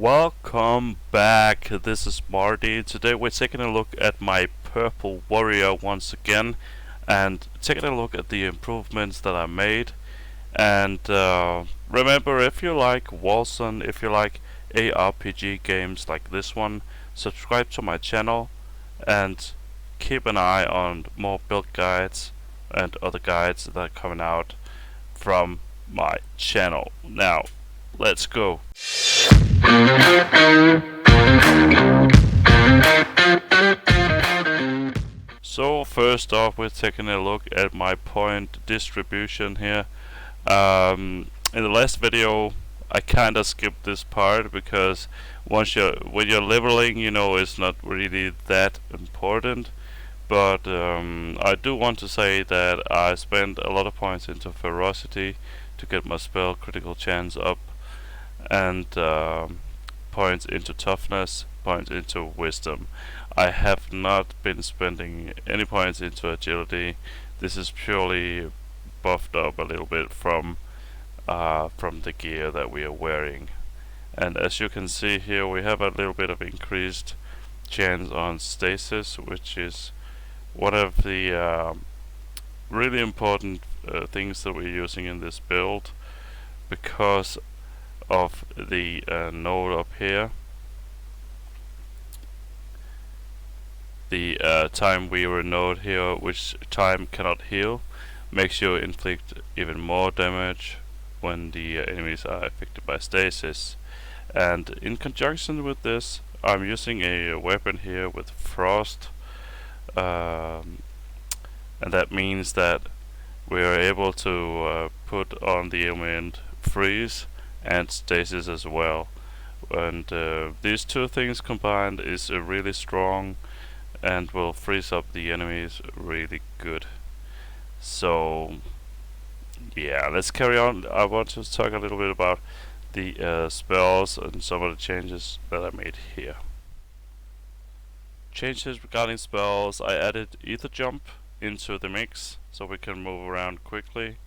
Welcome back, this is Marty. Today we're taking a look at my purple warrior once again and taking a look at the improvements that I made. And remember, if you like Wolcen, if you like ARPG games like this one, subscribe to my channel and keep an eye on more build guides and other guides that are coming out from my channel. Now, let's go. So first off, we're taking a look at my point distribution here. In the last video, I kinda skipped this part because when you're leveling, it's not really that important. But I do want to say that I spent a lot of points into ferocity to get my spell critical chance up, and points into toughness, points into wisdom. I have not been spending any points into agility. This is purely buffed up a little bit from the gear that we are wearing. And as you can see here, we have a little bit of increased chance on stasis, which is one of the really important things that we're using in this build, because of the node up here. The time weaver node here, which time cannot heal, makes you inflict even more damage when the enemies are affected by stasis. And in conjunction with this, I'm using a weapon here with frost, and that means that we are able to put on the element freeze and stasis as well. And these two things combined is really strong and will freeze up the enemies really good. So yeah, let's carry on. I want to talk a little bit about the spells and some of the changes that I made here. Changes regarding spells: I added Aether jump into the mix so we can move around quickly,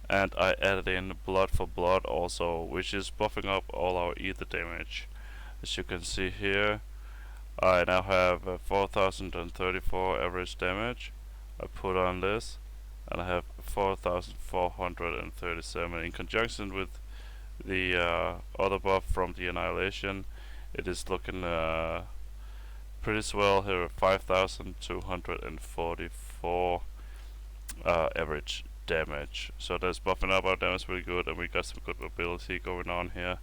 and I added in blood for blood also, which is buffing up all our Aether damage. As you can see here, I now have 4034 average damage. I put on this and I have 4437. In conjunction with the other buff from the Annihilation, it is looking pretty swell here, 5244 average damage. So that's buffing up our damage pretty good, and we got some good mobility going on here,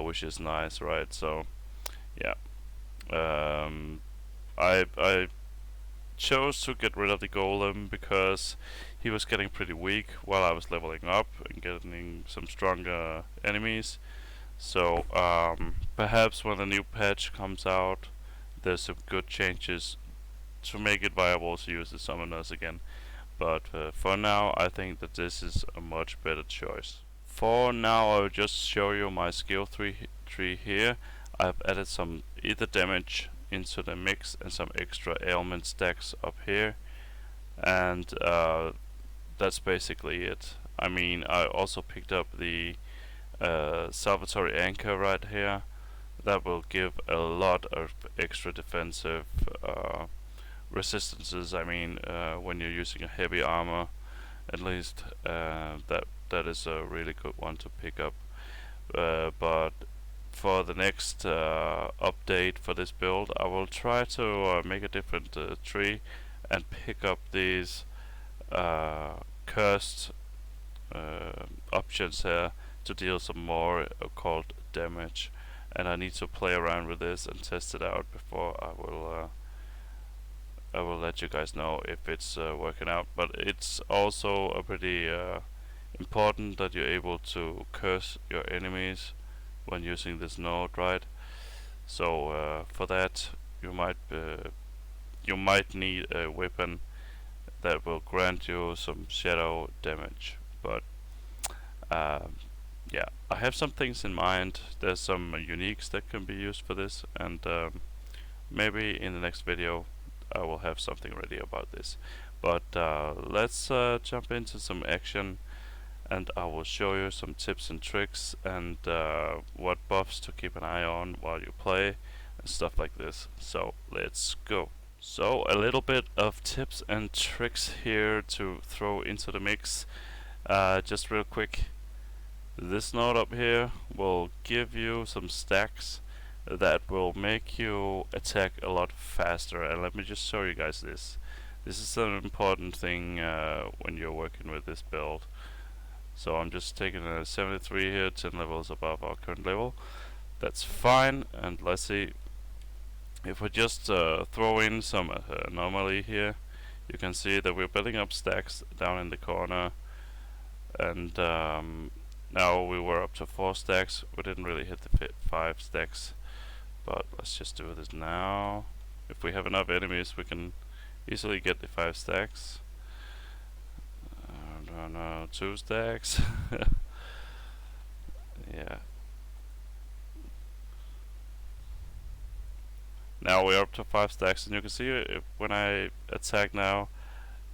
which is nice, right? So yeah, I chose to get rid of the golem because he was getting pretty weak while I was leveling up and getting some stronger enemies. So perhaps when the new patch comes out, there's some good changes to make it viable to use the summoners again. But for now, I think that this is a much better choice. For now, I'll just show you my skill tree here. I've added some Aether damage into the mix and some extra ailment stacks up here, and that's basically it. I mean, I also picked up the salvatory anchor right here. That will give a lot of extra defensive resistances. I mean, when you're using a heavy armor, at least that is a really good one to pick up. But for the next update for this build, I will try to make a different tree and pick up these cursed options here to deal some more occult damage. And I need to play around with this and test it out before I will let you guys know if it's working out. But it's also a pretty important that you're able to curse your enemies when using this node, right? So for that, you might need a weapon that will grant you some shadow damage. But yeah, I have some things in mind. There's some uniques that can be used for this, and maybe in the next video I will have something ready about this. But let's jump into some action and I will show you some tips and tricks and what buffs to keep an eye on while you play and stuff like this. So let's go. So a little bit of tips and tricks here to throw into the mix. Just real quick, this node up here will give you some stacks that will make you attack a lot faster, and let me just show you guys this. This is an important thing when you're working with this build. So I'm just taking a 73 here, 10 levels above our current level. That's fine, and let's see. If we just throw in some anomaly here, you can see that we're building up stacks down in the corner, and now we were up to 4 stacks. We didn't really hit the 5 stacks, but let's just do this now. If we have enough enemies, we can easily get the 5 stacks. No, 2 stacks. Yeah. Now we're up to 5 stacks, and you can see when I attack now,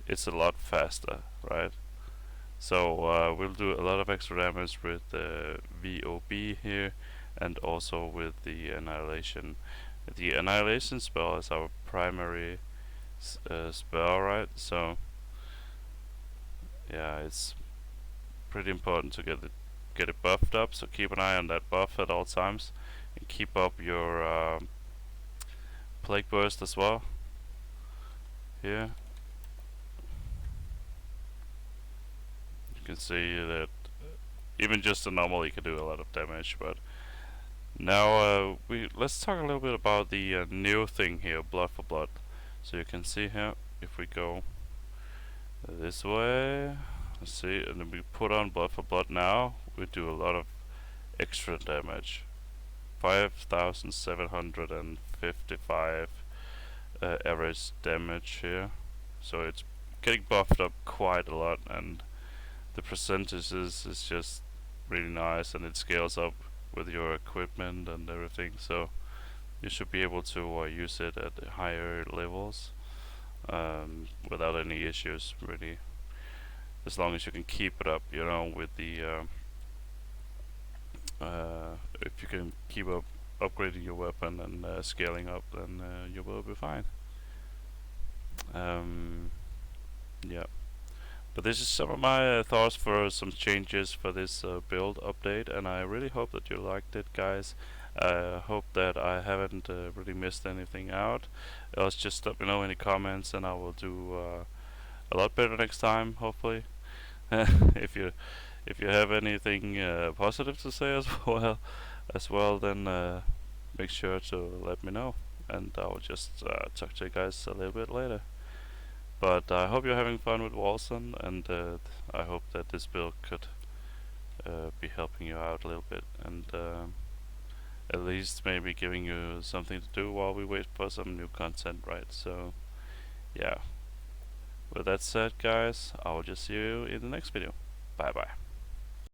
it's a lot faster, right? So we'll do a lot of extra damage with the VOB here, and also with the Annihilation. The Annihilation spell is our primary spell, right? So yeah, it's pretty important to get it buffed up. So keep an eye on that buff at all times, and keep up your Plague Burst as well. Here you can see that even just a normal can do a lot of damage. But now let's talk a little bit about the new thing here, Blood for Blood. So you can see here, if we go this way, let's see, and then we put on Blood for Blood now, we do a lot of extra damage. 5,755 average damage here, so it's getting buffed up quite a lot, and the percentages is just really nice, and it scales up with your equipment and everything, so you should be able to use it at the higher levels without any issues, really, as long as you can keep it up, you know, with the if you can keep up upgrading your weapon and scaling up, then you will be fine. Yeah, but this is some of my thoughts for some changes for this build update, and I really hope that you liked it, guys. I hope that I haven't really missed anything out. Else just let me know in the comments, and I will do a lot better next time, hopefully. if you have anything positive to say as well, then make sure to let me know, and I'll just talk to you guys a little bit later. But I hope you're having fun with Wolcen, and I hope that this build could be helping you out a little bit, and at least maybe giving you something to do while we wait for some new content, right? So yeah, with that said, guys, I'll just see you in the next video. Bye bye.